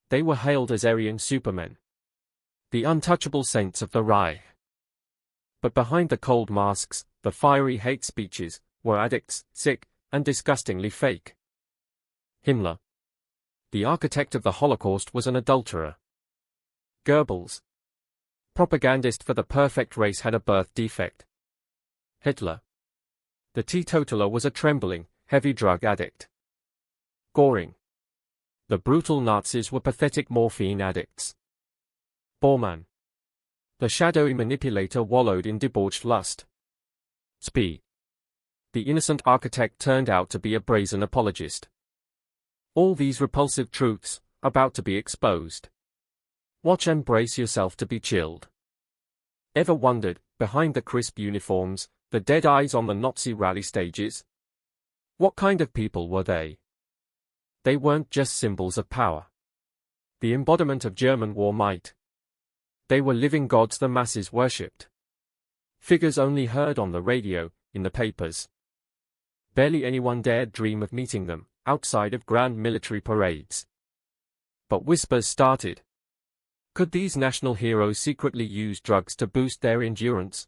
They were hailed as Aryan supermen, the untouchable saints of the Reich. But behind the cold masks, the fiery hate speeches, were addicts, sick, and disgustingly fake. Himmler, the architect of the Holocaust, was an adulterer. Goebbels, propagandist for the perfect race, had a birth defect. Hitler, the teetotaler, was a trembling, heavy drug addict. Göring, the brutal Nazis, were pathetic morphine addicts. Bormann, the shadowy manipulator, wallowed in debauched lust. Spee, the innocent architect, turned out to be a brazen apologist. All these repulsive truths, about to be exposed. Watch and brace yourself to be chilled. Ever wondered, behind the crisp uniforms, the dead eyes on the Nazi rally stages? What kind of people were they? They weren't just symbols of power, the embodiment of German war might. They were living gods the masses worshipped. Figures only heard on the radio, in the papers. Barely anyone dared dream of meeting them, outside of grand military parades. But whispers started. Could these national heroes secretly use drugs to boost their endurance?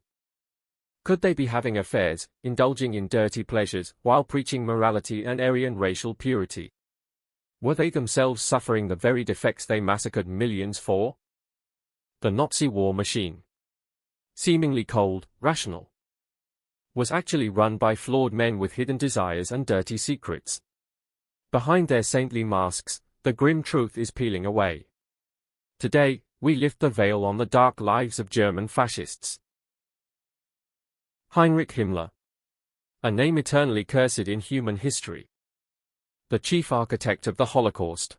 Could they be having affairs, indulging in dirty pleasures, while preaching morality and Aryan racial purity? Were they themselves suffering the very defects they massacred millions for? The Nazi war machine, seemingly cold, rational, was actually run by flawed men with hidden desires and dirty secrets. Behind their saintly masks, the grim truth is peeling away. Today, we lift the veil on the dark lives of German fascists. Heinrich Himmler, a name eternally cursed in human history. The chief architect of the Holocaust.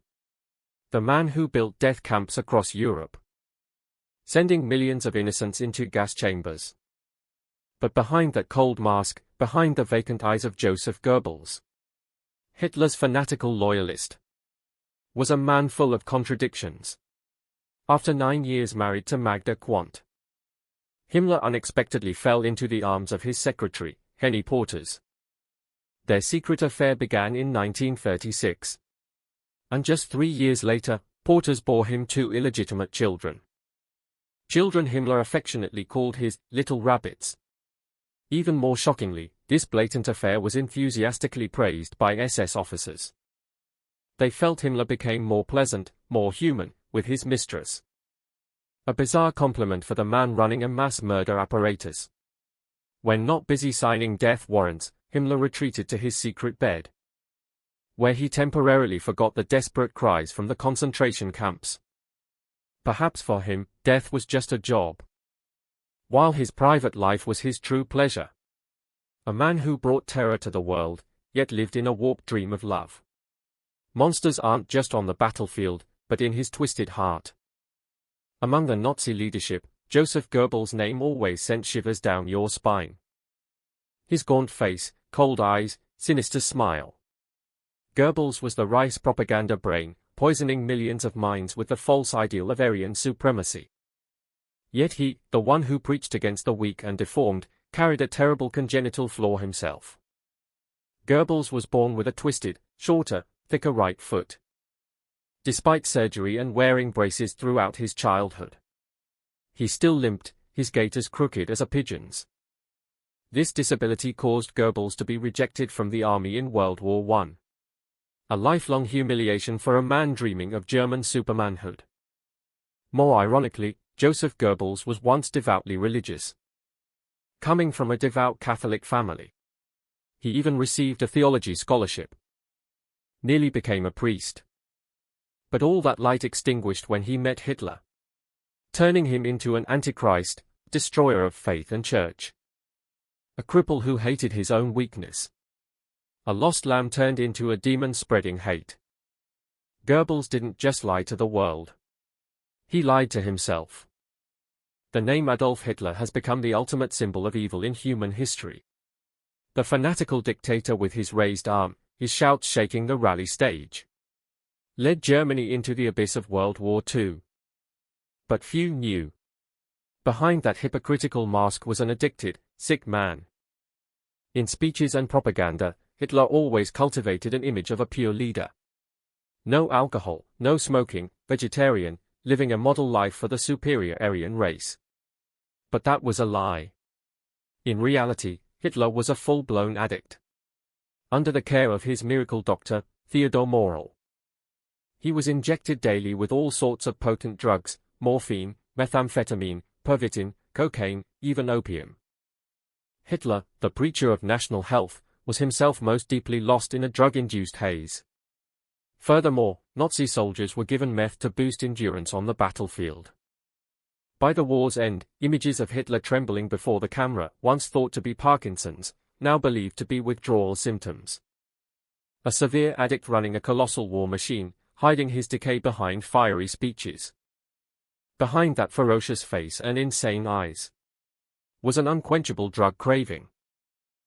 The man who built death camps across Europe, sending millions of innocents into gas chambers. But behind that cold mask, behind the vacant eyes of Joseph Goebbels, Hitler's fanatical loyalist, was a man full of contradictions. After 9 years married to Magda Quandt, Himmler unexpectedly fell into the arms of his secretary, Henny Porters. Their secret affair began in 1936. And just 3 years later, Porters bore him 2 illegitimate children. Children Himmler affectionately called his little rabbits. Even more shockingly, this blatant affair was enthusiastically praised by SS officers. They felt Himmler became more pleasant, more human, with his mistress. A bizarre compliment for the man running a mass murder apparatus. When not busy signing death warrants, Himmler retreated to his secret bed, where he temporarily forgot the desperate cries from the concentration camps. Perhaps for him, death was just a job, while his private life was his true pleasure. A man who brought terror to the world, yet lived in a warped dream of love. Monsters aren't just on the battlefield, but in his twisted heart. Among the Nazi leadership, Joseph Goebbels' name always sent shivers down your spine. His gaunt face, cold eyes, sinister smile. Goebbels was the Reich's propaganda brain, poisoning millions of minds with the false ideal of Aryan supremacy. Yet he, the one who preached against the weak and deformed, carried a terrible congenital flaw himself. Goebbels was born with a twisted, shorter, thicker right foot. Despite surgery and wearing braces throughout his childhood, he still limped, his gait as crooked as a pigeon's. This disability caused Goebbels to be rejected from the army in World War I. A lifelong humiliation for a man dreaming of German supermanhood. More ironically, Joseph Goebbels was once devoutly religious. Coming from a devout Catholic family, he even received a theology scholarship. Nearly became a priest. But all that light extinguished when he met Hitler, turning him into an antichrist, destroyer of faith and church. A cripple who hated his own weakness. A lost lamb turned into a demon spreading hate. Goebbels didn't just lie to the world. He lied to himself. The name Adolf Hitler has become the ultimate symbol of evil in human history. The fanatical dictator with his raised arm, his shouts shaking the rally stage, led Germany into the abyss of World War II. But few knew. Behind that hypocritical mask was an addicted, sick man. In speeches and propaganda, Hitler always cultivated an image of a pure leader. No alcohol, no smoking, vegetarian, living a model life for the superior Aryan race. But that was a lie. In reality, Hitler was a full-blown addict. Under the care of his miracle doctor, Theodor Morell. He was injected daily with all sorts of potent drugs, morphine, methamphetamine, Pervitin, cocaine, even opium. Hitler, the preacher of national health, was himself most deeply lost in a drug-induced haze. Furthermore, Nazi soldiers were given meth to boost endurance on the battlefield. By the war's end, images of Hitler trembling before the camera, once thought to be Parkinson's, now believed to be withdrawal symptoms. A severe addict running a colossal war machine, hiding his decay behind fiery speeches. Behind that ferocious face and insane eyes was an unquenchable drug craving.